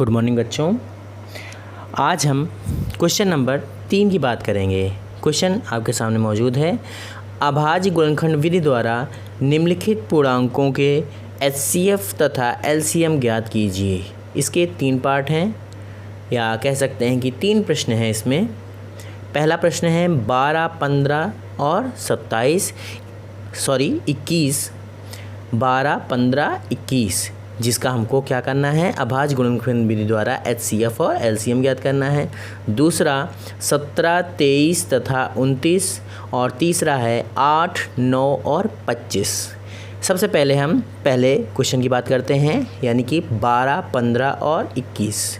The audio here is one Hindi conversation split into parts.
गुड मॉर्निंग बच्चों। आज हम क्वेश्चन नंबर 3 की बात करेंगे। क्वेश्चन आपके सामने मौजूद है। अभाज्य गुणनखंड विधि द्वारा निम्नलिखित पूर्णांकों के एचसीएफ तथा एलसीएम ज्ञात कीजिए। इसके 3 पार्ट हैं, या कह सकते हैं कि 3 प्रश्न हैं इसमें। पहला प्रश्न है 12, 15 और 21, 12, 15, 21, जिसका हमको क्या करना है, अभाज्य गुणनखंड विधि द्वारा एचसीएफ और एलसीएम ज्ञात करना है। दूसरा 17, 23 तथा 29, और तीसरा है 8, 9 और 25। सबसे पहले हम पहले क्वेश्चन की बात करते हैं, यानी कि 12, 15 और 21।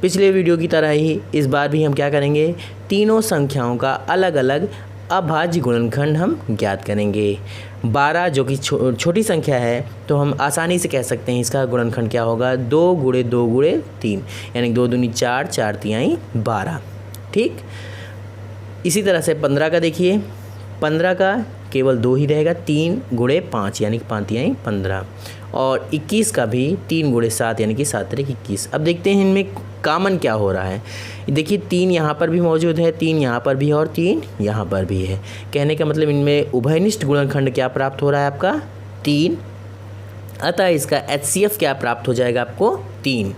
पिछले वीडियो की तरह ही इस बार भी हम क्या करेंगे, तीनों संख्याओं का अलग अलग अभाज्य गुणनखंड हम ज्ञात करेंगे। 12 जो कि छोटी संख्या है, तो हम आसानी से कह सकते हैं इसका गुणनखंड क्या होगा, 2 × 2 × 3, यानी 2 दूनी 4, 4 तिहाई 12। ठीक, इसी तरह से 15 का देखिए, 15 का केवल 2 ही रहेगा, 3 × 5 यानी कि 5 तिहाई 15, और 21 का भी 3 × 7 यानी कि 7 × 21। अब देखते हैं इनमें कॉमन क्या हो रहा है। देखिए 3 यहाँ पर भी मौजूद है, 3 यहाँ पर भी और 3 यहाँ पर भी है। कहने का मतलब इनमें उभयनिष्ठ गुणनखंड क्या प्राप्त हो रहा है आपका, 3। अतः इसका एचसीएफ क्या प्राप्त हो जाएगा आपको, 3।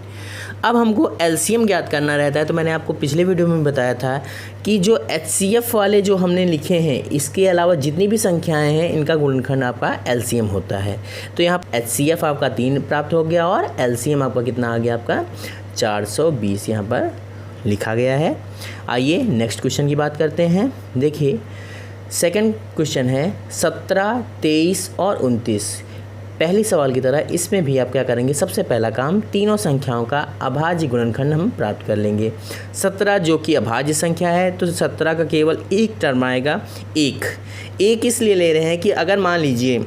अब हमको एलसीएम ज्ञात करना रहता है। तो मैंने आपको पिछले वीडियो में बताया था कि जो एचसीएफ वाले जो हमने लिखे हैं, इसके अलावा जितनी भी संख्याएं हैं, इनका गुणनखंड आपका एलसीएम होता है। तो यहाँ एचसीएफ आपका 3 प्राप्त हो गया और एलसीएम आपका कितना आ गया, आपका 420 यहाँ पर लिखा गया है। आइए नेक्स्ट क्वेश्चन की बात करते हैं। देखिए सेकंड क्वेश्चन है 17, 23 और 29। पहली सवाल की तरह इसमें भी आप क्या करेंगे, सबसे पहला काम तीनों संख्याओं का अभाज्य गुणनखंड हम प्राप्त कर लेंगे। 17 जो कि अभाज्य संख्या है, तो 17 का केवल एक टर्म आएगा, एक इसलिए ले रहे हैं कि अगर मान लीजिए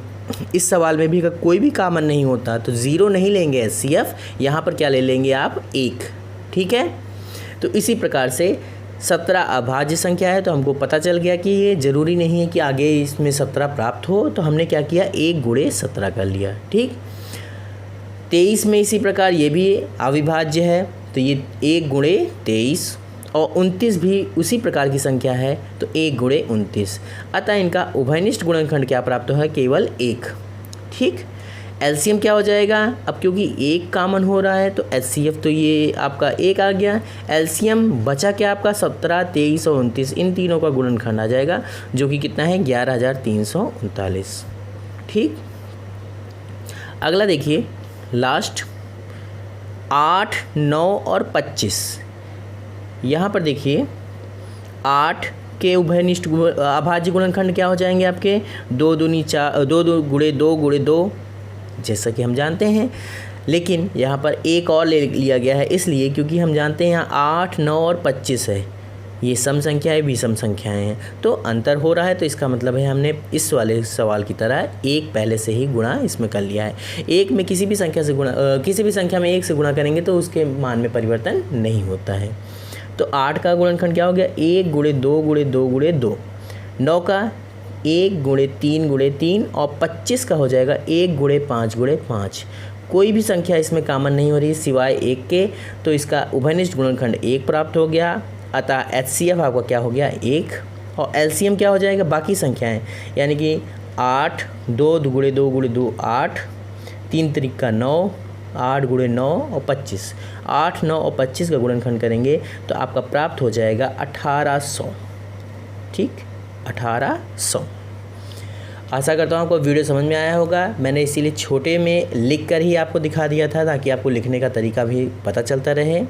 इस सवाल में भी अगर कोई भी कॉमन नहीं होता तो 0 नहीं लेंगे एचसीएफ, यहाँ पर क्या ले लेंगे आप, 1। ठीक है, तो इसी प्रकार से 17 अभाज्य संख्या है, तो हमको पता चल गया कि ये ज़रूरी नहीं है कि आगे इसमें 17 प्राप्त हो, तो हमने क्या किया, 1 × 17 कर लिया। ठीक, 23 में इसी प्रकार ये भी अविभाज्य है, तो ये 1 × 23, और 29 भी उसी प्रकार की संख्या है, तो 1 × 29। अतः इनका उभयनिष्ठ गुणनखंड क्या प्राप्त है, केवल 1। ठीक, एलसीएम क्या हो जाएगा, अब क्योंकि 1 कॉमन हो रहा है तो एचसीएफ तो ये आपका 1 आ गया। एलसीएम बचा क्या आपका, 17, 23 और 29, इन तीनों का गुणनखंड आ जाएगा, जो कि कितना है, 11,339। ठीक, अगला देखिए लास्ट 8, 9 और 25। यहाँ पर देखिए 8 के उभयनिष्ठ अभाज्य गुणनखंड क्या हो जाएंगे आपके, 2 दूनी 4, 2 × 2 × 2, जैसा कि हम जानते हैं। लेकिन यहाँ पर एक और ले लिया गया है, इसलिए क्योंकि हम जानते हैं यहाँ 8, 9 और 25 है, ये सम संख्याएं विषम संख्याएं हैं, तो अंतर हो रहा है। तो इसका मतलब है हमने इस वाले सवाल की तरह 1 पहले से ही गुणा इसमें कर लिया है। 1 में किसी भी संख्या से गुणा किसी भी संख्या में 1 से गुणा करेंगे तो उसके मान में परिवर्तन नहीं होता है। तो 8 का गुणनखंड क्या हो गया, 1 × 2 × 2 × 2। 9 का 1 × 3 × 3, और 25 का हो जाएगा 1 × 5 × 5। कोई भी संख्या इसमें कॉमन नहीं हो रही सिवाय 1 के, तो इसका उभयनिष्ठ गुणनखंड 1 प्राप्त हो गया। अतः एचसीएफ आपका क्या हो गया, 1, और एलसीएम क्या हो जाएगा, बाकी संख्याएं, यानी कि 8, 2 × 2 × 2 8, 3 × 9, 8 × 9 और 25, 8, 9 और 25 का गुणनखंड करेंगे तो आपका प्राप्त हो जाएगा 1800। ठीक, 1800। आशा करता हूँ आपको वीडियो समझ में आया होगा। मैंने इसीलिए छोटे में लिख कर ही आपको दिखा दिया था, ताकि आपको लिखने का तरीका भी पता चलता रहे।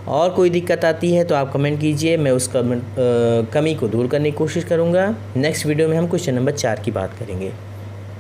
और कोई दिक्कत आती है तो आप कमेंट कीजिए, मैं उस कमी को दूर करने की कोशिश करूँगा। नेक्स्ट वीडियो में हम क्वेश्चन नंबर 4 की बात करेंगे।